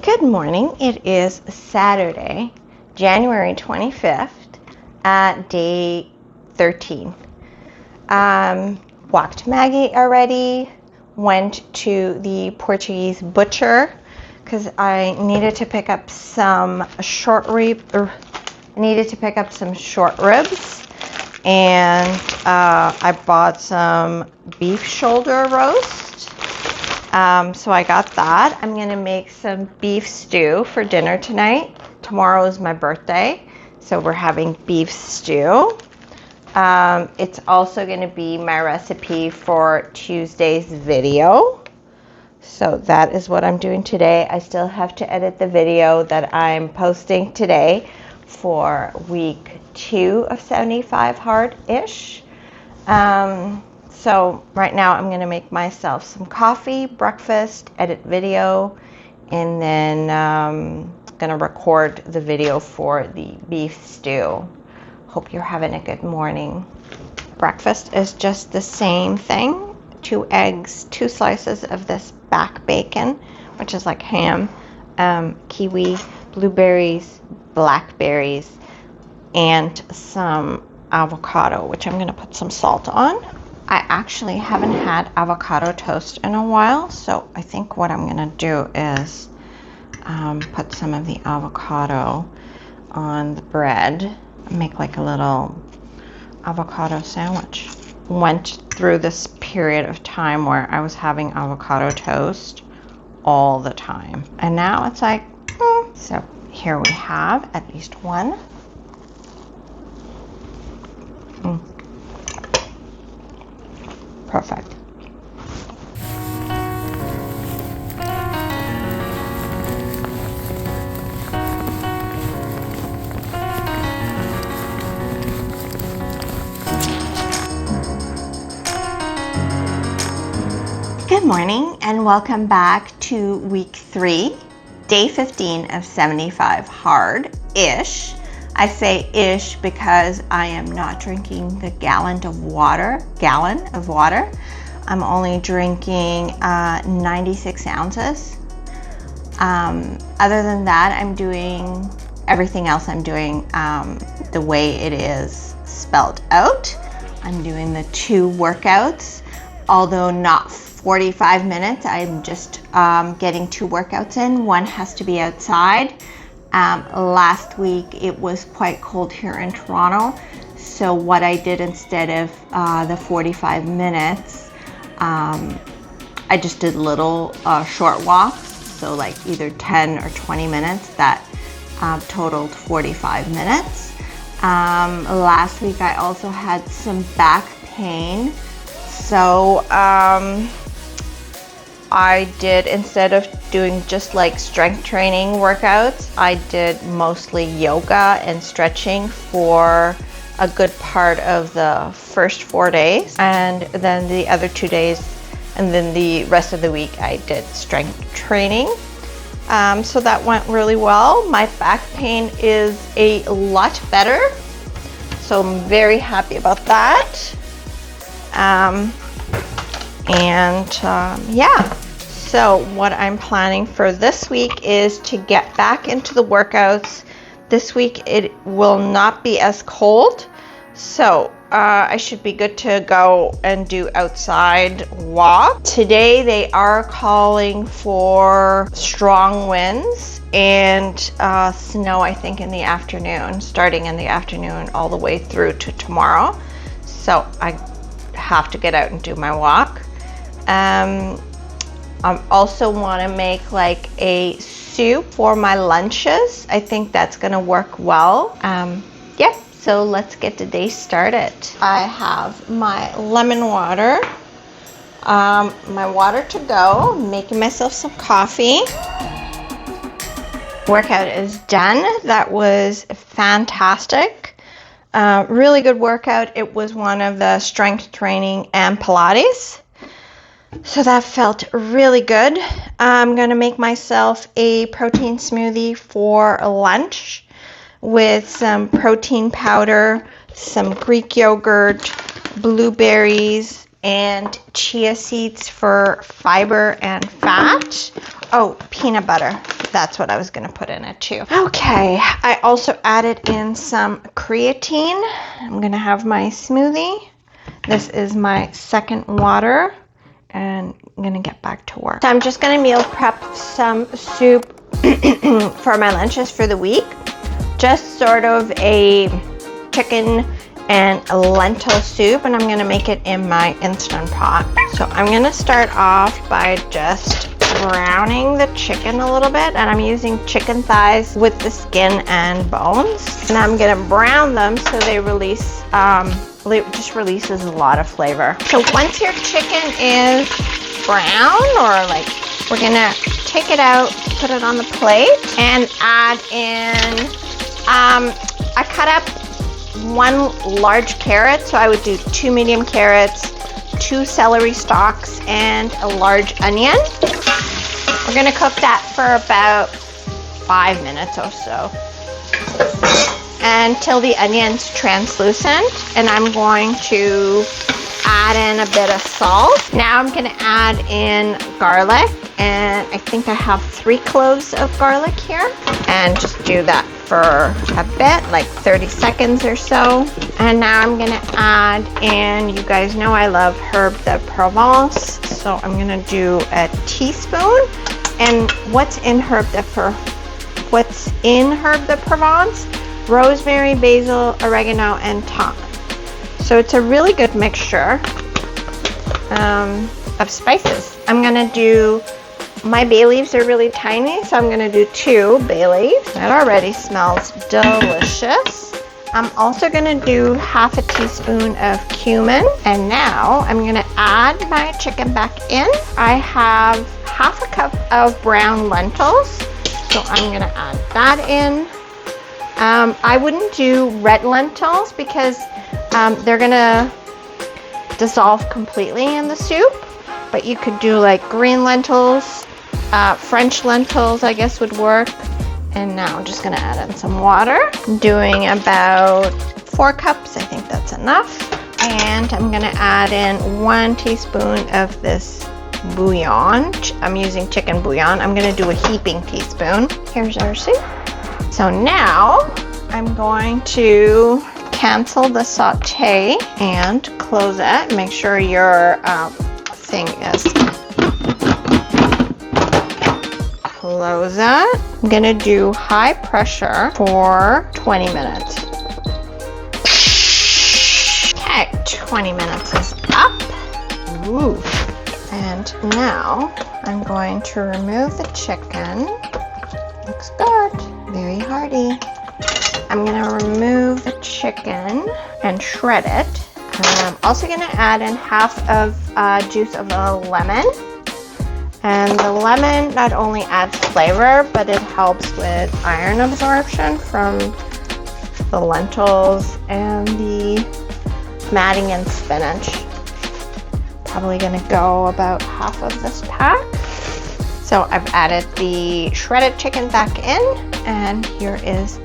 Good morning. It is Saturday, January 25th at day 13. Walked Maggie already, went to the Portuguese butcher because I needed to pick up some short ribs, and I bought some beef shoulder roast. So I got that. I'm going to make some beef stew for dinner tonight. Tomorrow is my birthday, so we're having beef stew. It's also going to be my recipe for Tuesday's video. So that is what I'm doing today. I still have to edit the video that I'm posting today for week 2 of 75 hard-ish. So right now I'm going to make myself some coffee, breakfast, edit video, and then going to record the video for the beef stew. Hope you're having a good morning. Breakfast is just the same thing. 2 eggs, 2 slices of this back bacon, which is like ham, kiwi, blueberries, blackberries, and some avocado, which I'm going to put some salt on. I actually haven't had avocado toast in a while, so I think what I'm going to do is put some of the avocado on the bread and make like a little avocado sandwich. Went through this period of time where I was having avocado toast all the time, and now it's like, So here we have at least one. Perfect. Good morning and welcome back to week 3, day 15 of 75 hard-ish. I say ish because I am not drinking the gallon of water. I'm only drinking 96 ounces. Other than that, I'm doing everything else. I'm doing the way it is spelled out. I'm doing the 2 workouts, although not 45 minutes. I'm just getting 2 workouts in. One has to be outside. Last week it was quite cold here in Toronto, so what I did instead of the 45 minutes, I just did little short walks, so like either 10 or 20 minutes. That totaled 45 minutes. Last week I also had some back pain, so I did, instead of doing just like strength training workouts, I did mostly yoga and stretching for a good part of the first 4 days, and then the other 2 days, and then the rest of the week I did strength training. So that went really well. My back pain is a lot better, so I'm very happy about that. Yeah, so what I'm planning for this week is to get back into the workouts. This week it will not be as cold, so I should be good to go and do outside walk. Today they are calling for strong winds and snow, I think, in the afternoon, starting in the afternoon all the way through to tomorrow. So I have to get out and do my walk. I also want to make like a soup for my lunches. I think that's going to work well. Yeah, so let's get the day started. I have my lemon water, my water to go. I'm making myself some coffee. Workout is done. That was fantastic. Really good workout. It was one of the strength training and Pilates. So that felt really good. I'm going to make myself a protein smoothie for lunch with some protein powder, some Greek yogurt, blueberries, and chia seeds for fiber and fat. Oh, peanut butter. That's what I was going to put in it too. Okay, I also added in some creatine. I'm going to have my smoothie. This is my second water, and I'm going to get back to work. So I'm just going to meal prep some soup for my lunches for the week. Just sort of a chicken and a lentil soup, and I'm going to make it in my Instant Pot. So I'm going to start off by just browning the chicken a little bit, and I'm using chicken thighs with the skin and bones, and I'm going to brown them so they release it just releases a lot of flavor. So once your chicken is brown, or like, we're going to take it out, put it on the plate, and add in I cut up 1 large carrot, so I would do 2 medium carrots, 2 celery stalks, and a large onion. We're gonna cook that for about 5 minutes or so until the onion's translucent, and I'm going to add in a bit of salt. Now I'm gonna add in garlic, and I think I have 3 cloves of garlic here, and just do that for a bit, like 30 seconds or so. And now I'm gonna add in, you guys know I love herb de Provence, so I'm gonna do a teaspoon. And what's in herb de Provence? Rosemary, basil, oregano, and thyme. So it's a really good mixture of spices. I'm gonna do, my bay leaves are really tiny, so I'm gonna do 2 bay leaves. That already smells delicious. I'm also gonna do half a teaspoon of cumin. And now I'm gonna add my chicken back in. I have half a cup of brown lentils, so I'm gonna add that in. I wouldn't do red lentils because they're gonna dissolve completely in the soup, but you could do like green lentils, French lentils I guess would work. And now I'm just gonna add in some water. I'm doing about 4 cups, I think that's enough. And I'm gonna add in 1 teaspoon of this bouillon. I'm using chicken bouillon. I'm gonna do a heaping teaspoon. Here's our soup. So now I'm going to cancel the saute and close it. Make sure your thing is close it. I'm gonna do high pressure for 20 minutes. Okay, 20 minutes is up. Ooh. And now I'm going to remove the chicken. Looks good, very hearty. I'm gonna remove the chicken and shred it. I'm also gonna add in half of juice of a lemon. And the lemon not only adds flavor, but it helps with iron absorption from the lentils and the adding in spinach. Probably gonna go about half of this pack. So I've added the shredded chicken back in, and here is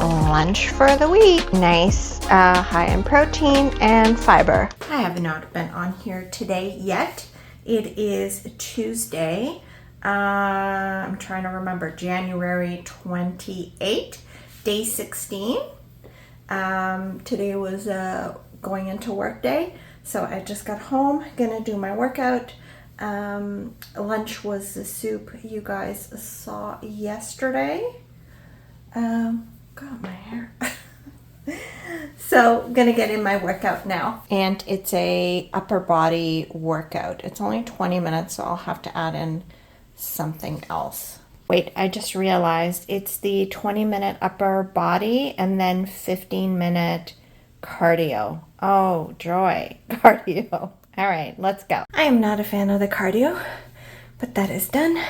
lunch for the week. Nice, high in protein and fiber. I have not been on here today yet. It is Tuesday. I'm trying to remember, January 28, day 16. Today was going into work day, so I just got home, gonna do my workout. Lunch was the soup you guys saw yesterday. God, my hair. So gonna get in my workout now, and it's a upper body workout. It's only 20 minutes, so I'll have to add in something else. Wait, I just realized it's the 20-minute upper body and then 15-minute cardio. Oh, joy, cardio. All right, let's go. I am not a fan of the cardio, but that is done.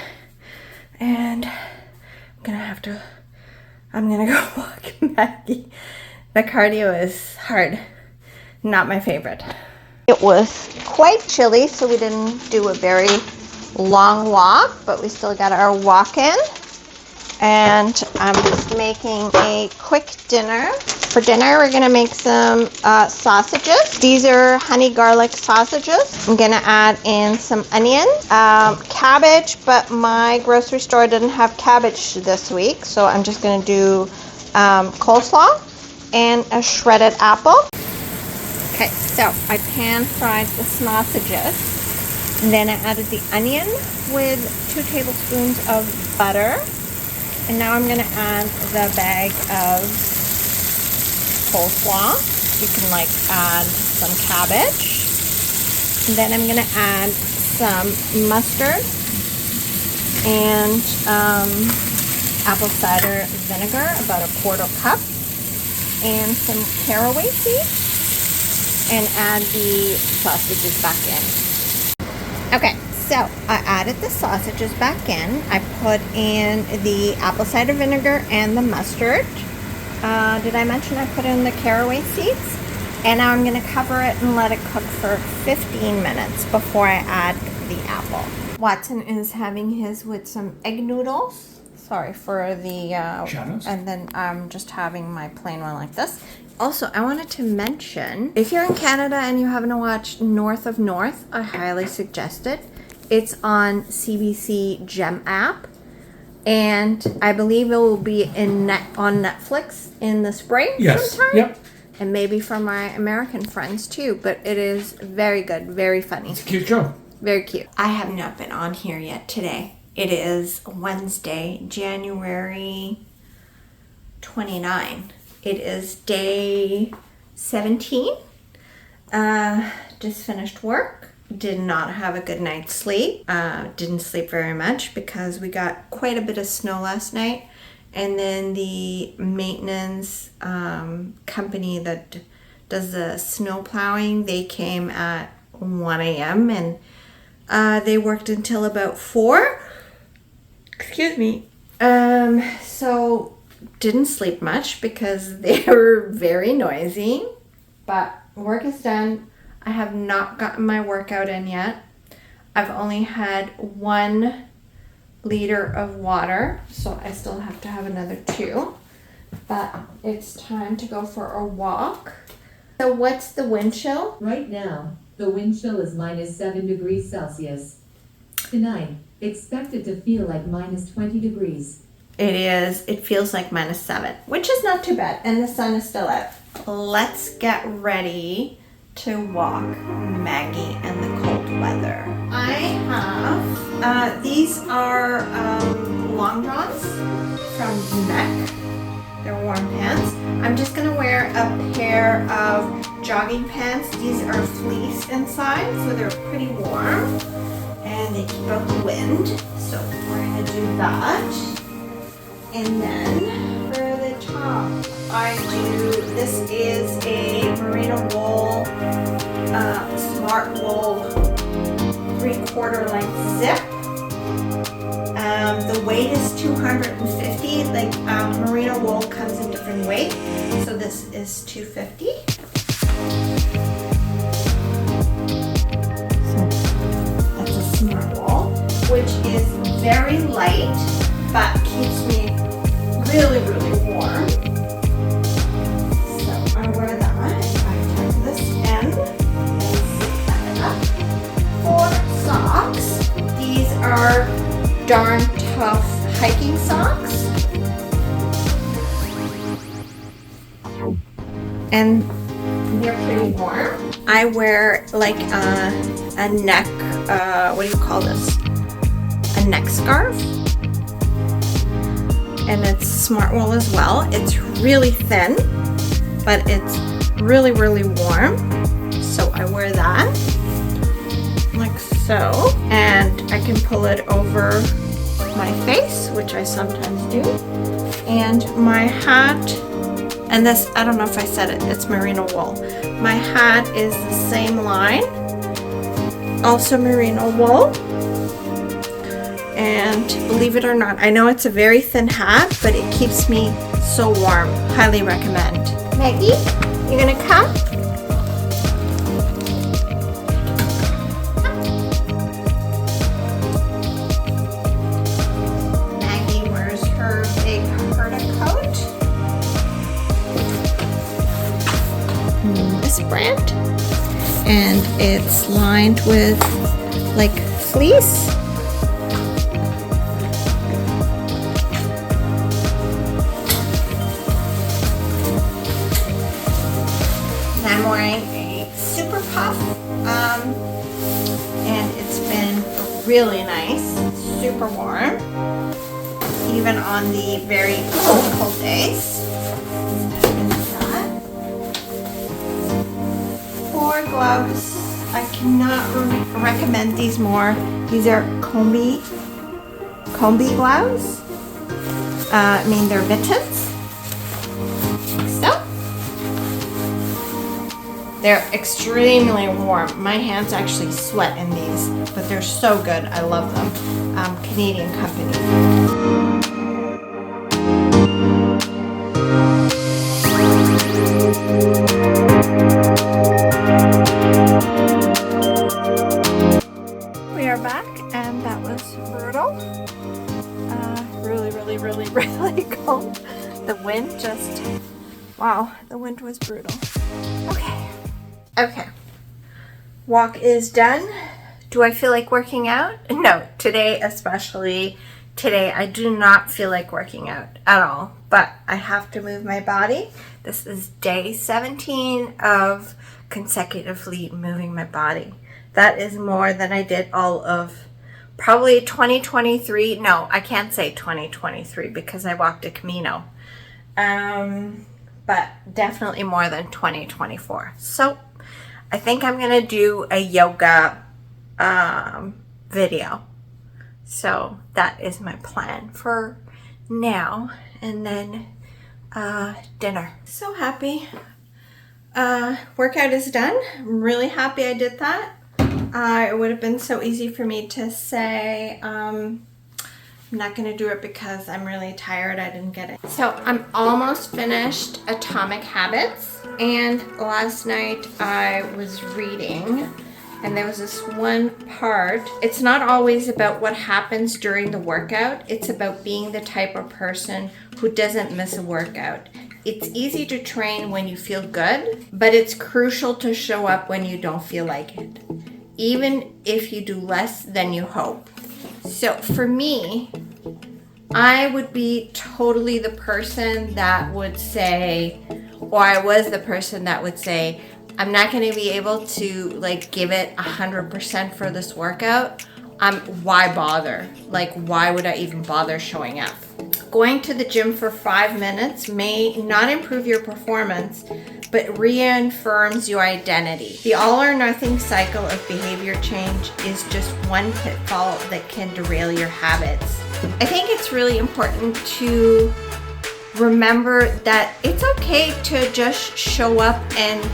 And I'm gonna go walk Maggie. The cardio is hard, not my favorite. It was quite chilly, so we didn't do a very long walk, but we still got our walk in. and I'm just making a quick dinner. For dinner, we're gonna make some sausages. These are honey garlic sausages. I'm gonna add in some onions, cabbage, but my grocery store didn't have cabbage this week, so I'm just gonna do coleslaw and a shredded apple. Okay, so I pan fried the sausages. And then I added the onion with 2 tablespoons of butter. And now I'm going to add the bag of coleslaw. You can add some cabbage. And then I'm going to add some mustard and apple cider vinegar, about a 1/4 cup. And some caraway seeds. And add the sausages back in. Okay, so I added the sausages back in. I put in the apple cider vinegar and the mustard. Did I mention I put in the caraway seeds? And now I'm going to cover it and let it cook for 15 minutes before I add the apple. Watson is having his with some egg noodles. Sorry for the shadows. And then I'm just having my plain one like this. Also, I wanted to mention, if you're in Canada and you haven't watched North of North, I highly suggest it. It's on CBC Gem app, and I believe it will be on Netflix in the spring sometime. Yep. And maybe for my American friends too, but it is very good, very funny. It's a cute show. Very cute. I have not been on here yet today. It is Wednesday, January 29. It is day 17. Just finished work. Did not have a good night's sleep. Didn't sleep very much because we got quite a bit of snow last night. And then the maintenance company that does the snow plowing, they came at 1 a.m. and they worked until about 4. Excuse me. So didn't sleep much because they were very noisy, but work is done. I have not gotten my workout in yet. I've only had 1 liter of water, so I still have to have another 2, but it's time to go for a walk. So what's the wind chill? Right now, the wind chill is -7 degrees Celsius. Tonight, expected to feel like -20 degrees. It feels like -7, which is not too bad, and the sun is still out. Let's get ready to walk Maggie in the cold weather. I have, these are long johns from Neck. They're warm pants. I'm just gonna wear a pair of jogging pants. These are fleece inside, so they're pretty warm, and they keep out the wind. So we're gonna do that. And then for the top, this is a merino wool, smart wool 3/4 length zip. The weight is 250, merino wool comes in different weight. So this is 250. So that's a smart wool, which is very light, but keeps me really, really warm. So I wear that. I tuck this in and zip that up. For socks, these are Darn Tough hiking socks. And they're pretty warm. I wear like a neck, what do you call this? A neck scarf. And it's smart wool as well. It's really thin, but it's really, really warm. So I wear that like so, and I can pull it over my face, which I sometimes do. And my hat, and this, I don't know if I said it, it's merino wool. My hat is the same line, also merino wool. And believe it or not, I know it's a very thin hat, but it keeps me so warm. Highly recommend. Maggie, you gonna come? Maggie wears her brand, and it's lined with like fleece. And I'm wearing a super puff, and it's been really nice, super warm, even on the very cold days. For gloves, I cannot recommend these more. These are combi gloves. I mean, they're mittens. So they're extremely warm. My hands actually sweat in these, but they're so good. I love them. Canadian company. We are back, and that was brutal. Really cold. The wind just, wow, the wind was brutal. Okay. Walk is done. Do I feel like working out? No, today especially. Today I do not feel like working out at all, but I have to move my body. This is day 17 of consecutively moving my body. That is more than I did all of probably 2023. No, I can't say 2023 because I walked a Camino. But definitely more than 2024. So I think I'm going to do a yoga video. So that is my plan for now. And then dinner. So happy. Workout is done. I'm really happy I did that. It would have been so easy for me to say I'm not going to do it because I'm really tired. I didn't get it. So I'm almost finished Atomic Habits. And last night I was reading, and there was this one part. It's not always about what happens during the workout. It's about being the type of person who doesn't miss a workout. It's easy to train when you feel good, but it's crucial to show up when you don't feel like it, even if you do less than you hope. So for me, I would be totally the person that would say, or I was the person that would say, I'm not going to be able to like give it 100% for this workout. Why bother? Like, why would I even bother showing up? Going to the gym for 5 minutes may not improve your performance, but reaffirms your identity. The all or nothing cycle of behavior change is just one pitfall that can derail your habits. I think it's really important to remember that it's okay to just show up and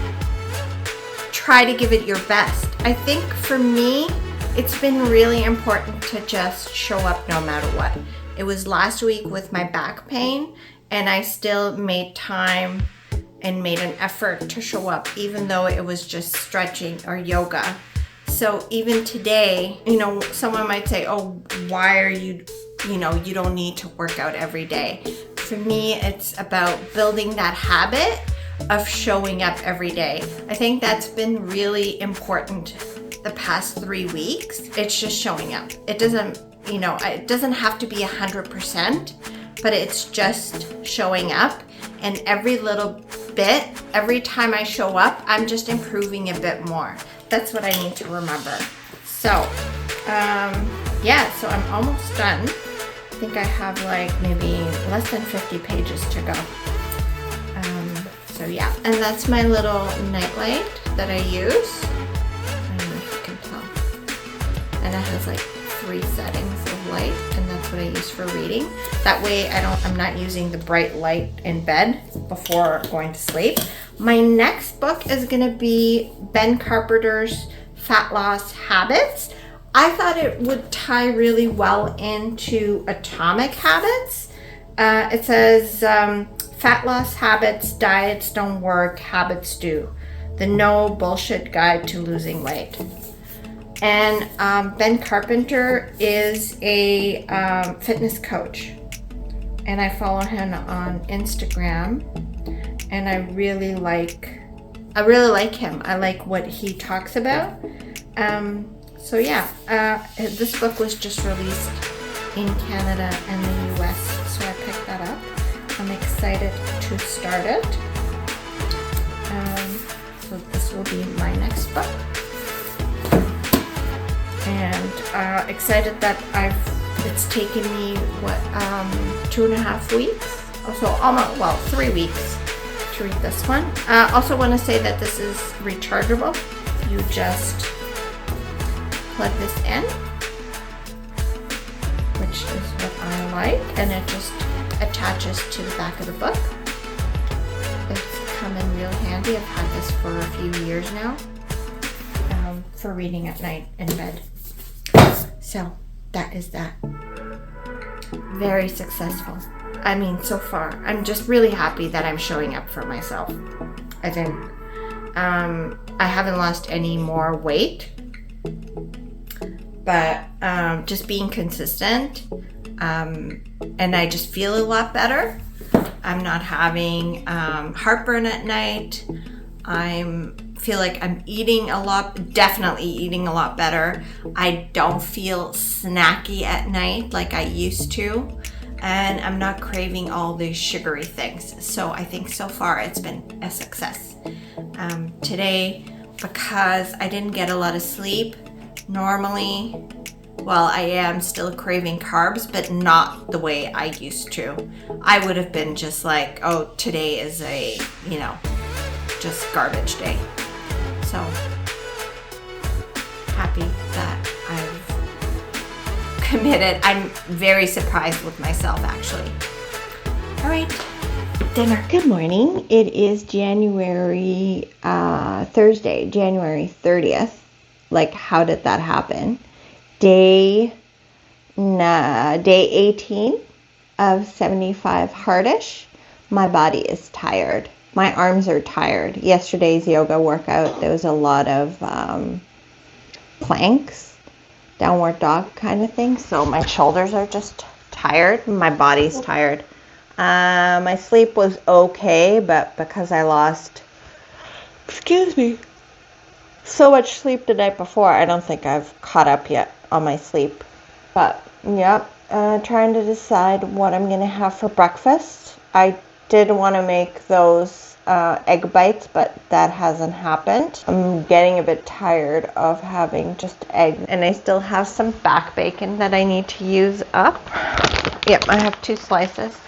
try to give it your best. I think for me, it's been really important to just show up no matter what. It was last week with my back pain, and I still made time and made an effort to show up, even though it was just stretching or yoga. So even today, someone might say, oh, why are you don't need to work out every day. For me, it's about building that habit of showing up every day. I think that's been really important the past 3 weeks. It's just showing up. It doesn't have to be 100%, but it's just showing up. And every little bit, every time I show up, I'm just improving a bit more. That's what I need to remember. So, so I'm almost done. I think I have like maybe less than 50 pages to go. And that's my little nightlight that I use. I don't know if you can tell. And it has like 3 settings of light, and that's what I use for reading. That way I'm not using the bright light in bed before going to sleep. My next book is gonna be Ben Carpenter's Fat Loss Habits. I thought it would tie really well into Atomic Habits. It says, Fat Loss Habits, Diets Don't Work, Habits Do. The No Bullshit Guide to Losing Weight. And Ben Carpenter is a fitness coach. And I follow him on Instagram. And I really like I really like him. I like what he talks about. So yeah, this book was just released in Canada and the US, so I picked that up. I'm excited to start it. So this will be my next book. And excited that it's taken me, 2.5 weeks? Also almost, 3 weeks to read this one. I also want to say that this is rechargeable. You just plug this in, which is what I like, and it just attaches to the back of the book. It's come in real handy. I've had this for a few years now, for reading at night in bed. So that is that. Very successful. I mean, so far, I'm just really happy that I'm showing up for myself. I think I haven't lost any more weight, but just being consistent, and I just feel a lot better. I'm not having heartburn at night. I feel like I'm definitely eating a lot better. I don't feel snacky at night like I used to, and I'm not craving all these sugary things. So I think so far it's been a success. Today, because I didn't get a lot of sleep, normally, I am still craving carbs, but not the way I used to. I would have been just like, oh, today is a, just garbage day. So happy that I've committed. I'm very surprised with myself, actually. All right, dinner. Good morning. It is Thursday, January 30th. Like, how did that happen? Day 18 of 75 hardish. My body is tired. My arms are tired. Yesterday's yoga workout, there was a lot of planks, downward dog kind of thing. So my shoulders are just tired. My body's tired. My sleep was okay, but because I lost, so much sleep the night before, I don't think I've caught up yet on my sleep. But yep, trying to decide what I'm gonna have for breakfast. I did want to make those egg bites, but that hasn't happened. I'm getting a bit tired of having just eggs, and I still have some back bacon that I need to use up. Yep, I have 2 slices.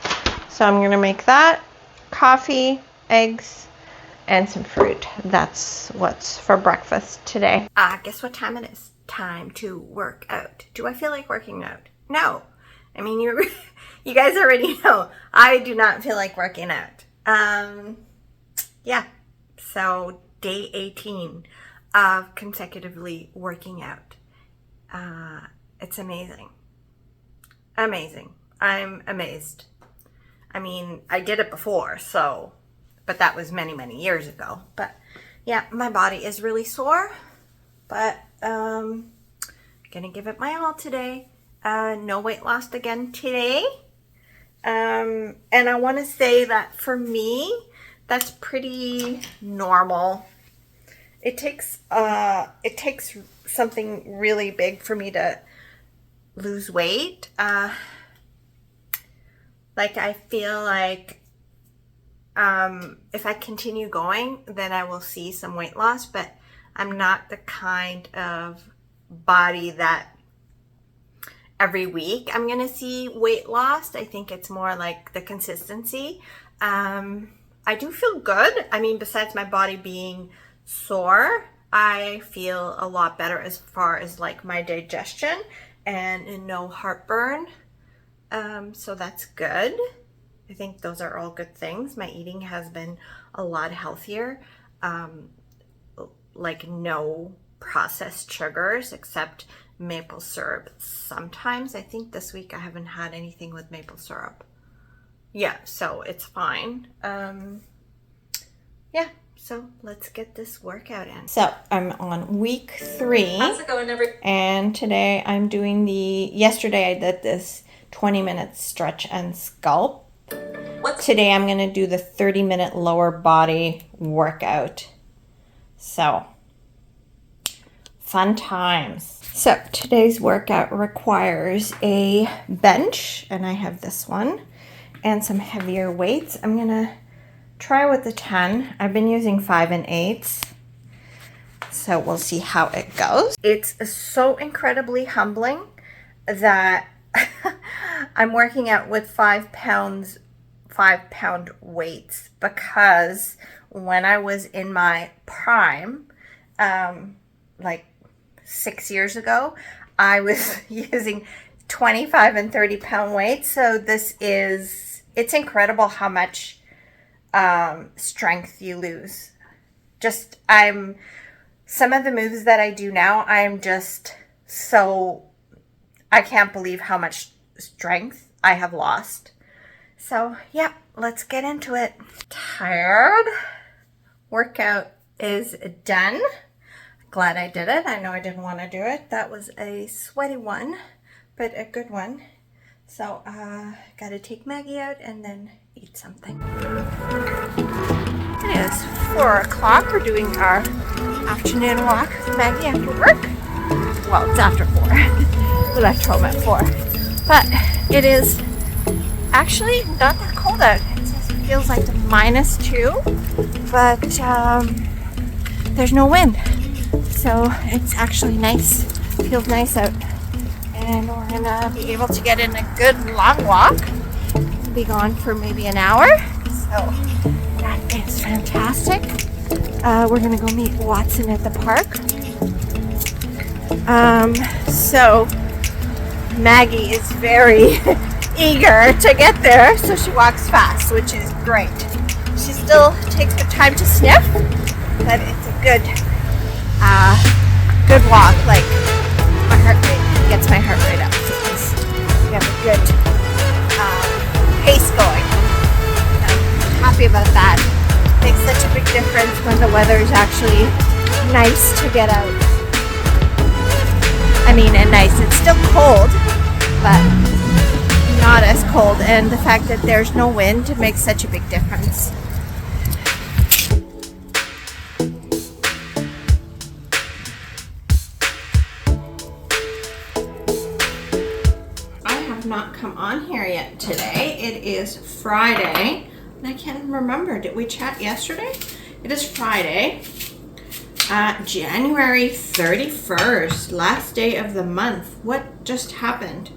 So I'm gonna make that, coffee, eggs, and some fruit. That's what's for breakfast today. Guess what time it is? Time to work out. Do I feel like working out? No. I mean, you guys already know I do not feel like working out. Yeah. So day 18 of consecutively working out. It's amazing. Amazing. I'm amazed. I mean, I did it before, but that was many, many years ago. But yeah, my body is really sore, but gonna give it my all today. No weight loss again today. And I want to say that for me, that's pretty normal. It takes something really big for me to lose weight. Like, I feel like if I continue going, then I will see some weight loss, but I'm not the kind of body that every week I'm gonna see weight loss. I think it's more like the consistency. I do feel good. I mean, besides my body being sore, I feel a lot better as far as like my digestion and no heartburn. So that's good. I think those are all good things. My eating has been a lot healthier. Like no processed sugars except maple syrup. Sometimes, I think this week I haven't had anything with maple syrup. Yeah, so it's fine. Yeah, so let's get this workout in. So I'm on week 3. How's it going, and today I'm doing yesterday I did this 20-minute stretch and sculpt. Today I'm going to do the 30-minute lower body workout. So, fun times. So, today's workout requires a bench, and I have this one, and some heavier weights. I'm gonna try with the 10. I've been using 5 and 8s, so we'll see how it goes. It's so incredibly humbling that I'm working out with 5-pound weights, because when I was in my prime, like 6 years ago, I was using 25 and 30-pound weights. So it's incredible how much strength you lose. Some of the moves that I do now, I can't believe how much strength I have lost. So yeah, let's get into it. Tired. Workout is done. Glad I did it. I know I didn't want to do it. That was a sweaty one, but a good one. So gotta take Maggie out and then eat something. It is 4 o'clock. We're doing our afternoon walk with Maggie after work. Well, it's after 4. We left home at 4. But it is actually not that cold out. It feels like -2, but there's no wind. So it's actually nice. Feels nice out. And we're gonna be able to get in a good long walk. We'll be gone for maybe an hour. So that is fantastic. We're gonna go meet Watson at the park. So Maggie is very eager to get there, so she walks fast, which is great. She still takes her time to sniff, but it's a good walk. Like, my heart rate gets my heart rate up because we have a good pace going. I'm happy about that. Makes such a big difference when the weather is actually nice to get out. I mean, and nice. It's still cold, but not as cold. And the fact that there's no wind makes such a big difference. I have not come on here yet today. It is Friday. And I can't remember. Did we chat yesterday? It is Friday. January 31st, last day of the month. What just happened?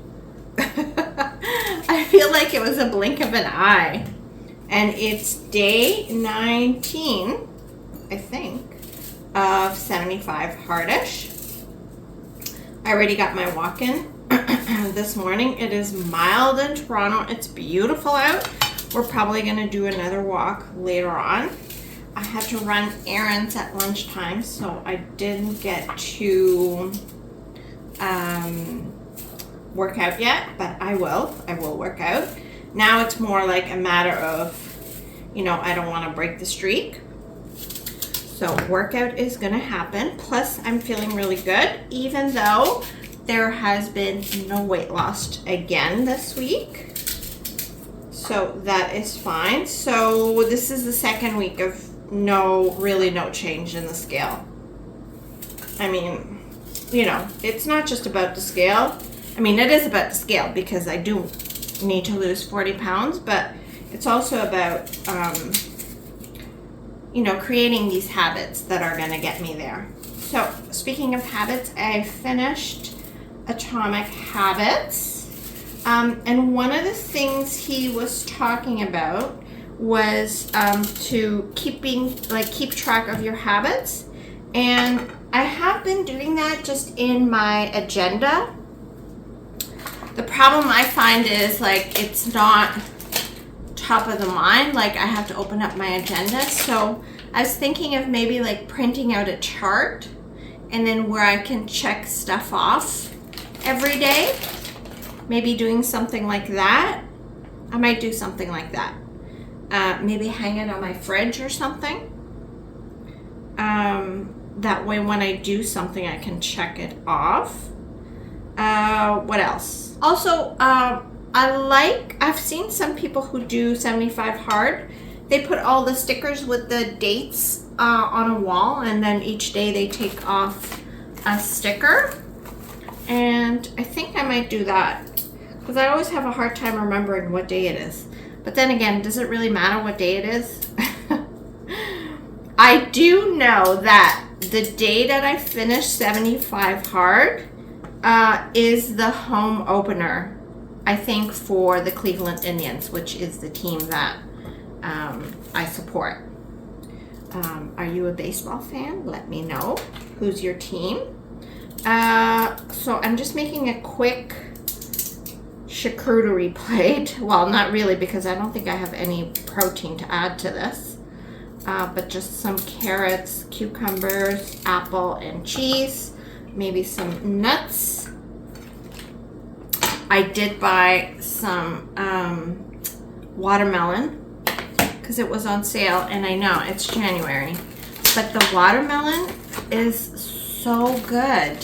I feel like it was a blink of an eye. And it's day 19, I think, of 75 hardish. I already got my walk in this morning. It is mild in Toronto. It's beautiful out. We're probably going to do another walk later on. I had to run errands at lunchtime, so I didn't get to work out yet, but I will work out. Now it's more like a matter of, I don't want to break the streak. So workout is going to happen. Plus, I'm feeling really good, even though there has been no weight loss again this week. So that is fine. So this is the second week of no change in the scale. I mean, it's not just about the scale. I mean, it is about the scale because I do need to lose 40 pounds, but it's also about, creating these habits that are going to get me there. So speaking of habits, I finished Atomic Habits. And one of the things he was talking about was to keep track of your habits, and I have been doing that just in my agenda. The problem I find is it's not top of the mind. I have to open up my agenda. So I was thinking of maybe printing out a chart, and then where I can check stuff off every day. Maybe doing something like that. I might do something like that. Maybe hang it on my fridge or something. That way when I do something, I can check it off. What else? Also, I've seen some people who do 75 hard they put all the stickers with the dates on a wall, and then each day they take off a sticker. And I think I might do that because I always have a hard time remembering what day it is. But then again, does it really matter what day it is? I do know that the day that I finished 75 hard is the home opener, I think, for the Cleveland Indians, which is the team that I support. Are you a baseball fan? Let me know. Who's your team? So I'm just making a quick charcuterie plate. Well, not really, because I don't think I have any protein to add to this. But just some carrots, cucumbers, apple, and cheese. Maybe some nuts. I did buy some watermelon because it was on sale, and I know it's January, but the watermelon is so good.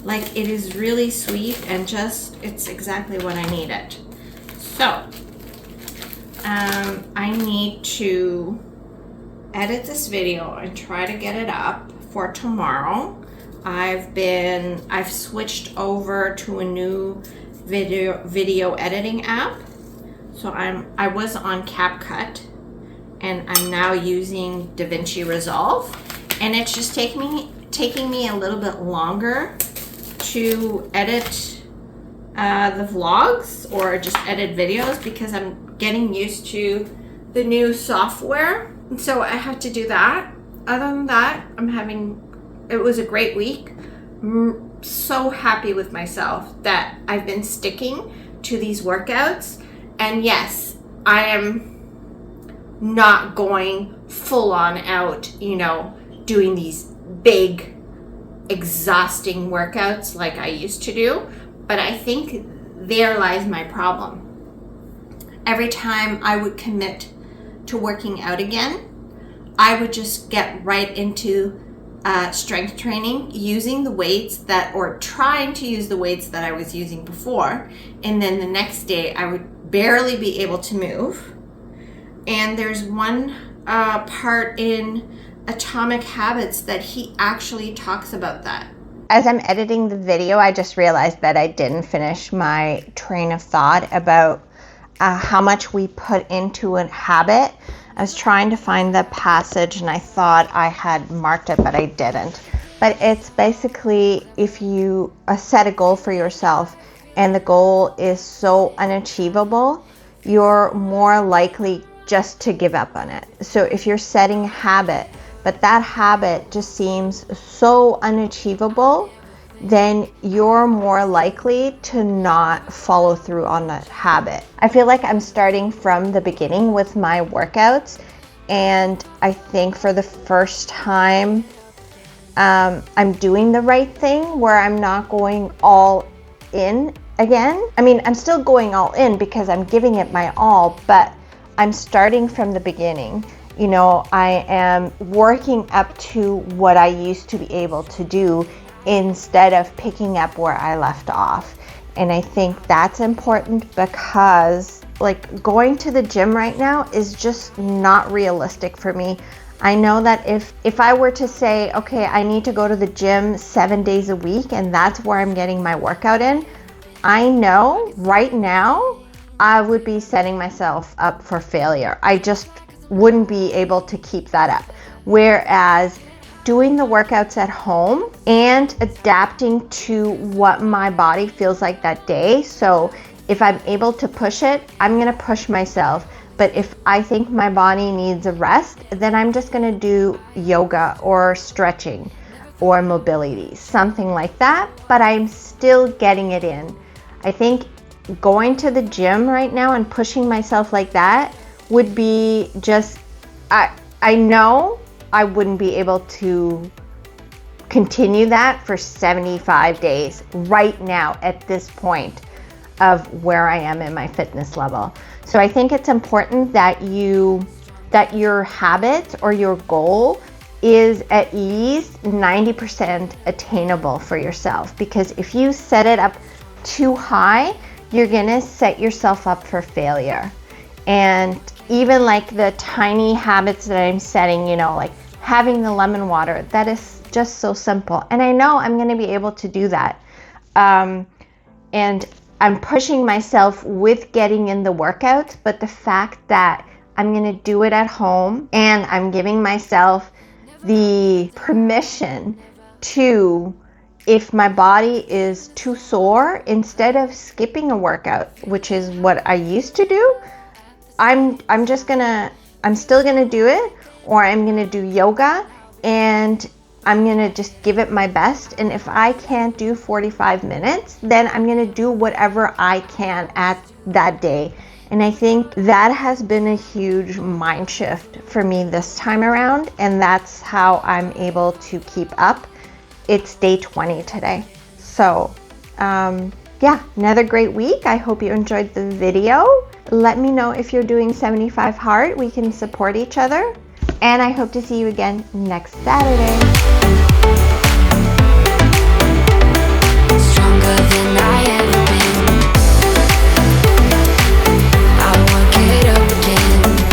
Like, it is really sweet and just, it's exactly what I needed. So I need to edit this video and try to get it up for tomorrow. I've switched over to a new video editing app. So I was on CapCut, and I'm now using DaVinci Resolve, and it's just taking me a little bit longer to edit the vlogs or just edit videos because I'm getting used to the new software, and so I have to do that. Other than that, it was a great week. I'm so happy with myself that I've been sticking to these workouts, and yes, I am not going full on out, doing these big, exhausting workouts like I used to do, but I think there lies my problem. Every time I would commit to working out again, I would just get right into strength training, using the weights or trying to use the weights that I was using before, and then the next day I would barely be able to move. And there's one part in Atomic Habits that he actually talks about that. As I'm editing the video, I just realized that I didn't finish my train of thought about how much we put into a habit. I was trying to find the passage and I thought I had marked it, but I didn't. But it's basically, if you set a goal for yourself and the goal is so unachievable, you're more likely just to give up on it. So if you're setting a habit, but that habit just seems so unachievable, then you're more likely to not follow through on that habit. I feel like I'm starting from the beginning with my workouts, and I think for the first time I'm doing the right thing where I'm not going all in again. I mean, I'm still going all in because I'm giving it my all, but I'm starting from the beginning. I am working up to what I used to be able to do instead of picking up where I left off. And I think that's important because going to the gym right now is just not realistic for me. I know that if I were to say, okay, I need to go to the gym 7 days a week and that's where I'm getting my workout in, I know right now I would be setting myself up for failure. I just wouldn't be able to keep that up. Whereas doing the workouts at home and adapting to what my body feels like that day. So if I'm able to push it, I'm gonna push myself. But if I think my body needs a rest, then I'm just gonna do yoga or stretching or mobility, something like that. But I'm still getting it in. I think going to the gym right now and pushing myself like that would be just, I know I wouldn't be able to continue that for 75 days right now at this point of where I am in my fitness level. So I think it's important that your habit or your goal is at least 90% attainable for yourself, because if you set it up too high, you're gonna set yourself up for failure. And even like the tiny habits that I'm setting, you know, like having the lemon water, that is just so simple. And I know I'm going to be able to do that. And I'm pushing myself with getting in the workouts, but the fact that I'm going to do it at home and I'm giving myself the permission to, if my body is too sore, instead of skipping a workout, which is what I used to do, I'm still gonna do it, or I'm gonna do yoga, and I'm gonna just give it my best. And if I can't do 45 minutes, then I'm gonna do whatever I can at that day. And I think that has been a huge mind shift for me this time around, and that's how I'm able to keep up. It's day 20 today. So yeah, another great week. I hope you enjoyed the video. Let me know if you're doing 75 hard. We can support each other. And I hope to see you again next Saturday.